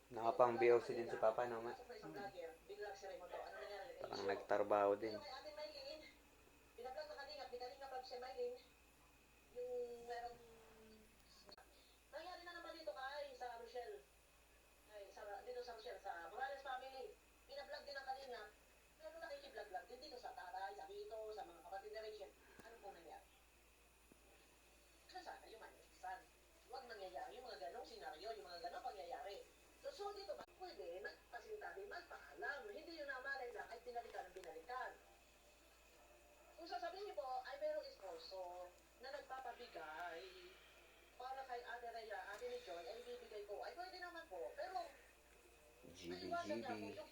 Nakapang BOC din si Papa naman. Parang nagtrabaho din. Pinablog na Kalingap, ni Kalingap Rab si Mylene, yung merong nangyari na naman dito kay sa Rochelle. Ay, dito sa Rochelle, sa Morales family. Pinablog din ng Kalingap. Meron nakikiblog-vlog din dito sa tatay, sa tito, sa mga kapatid ni Rachel. Ano pong nangyari? Sana yung manisan. Huwag nangyayari yung mga ganong senaryo, yung mga ganong pangyayari. So dito ba? Pwede, magpasintabi, magpaalam. Hindi yun namalay na kahit binalikan ang binalikan. Kung sasabihin niyo po, ay merong sponsor na nagpapabigay para kay Ate Rhea, Ate ni John, ay ibibigay ko. Ay pwede naman po. Pero, naiwasan niya po GB. yung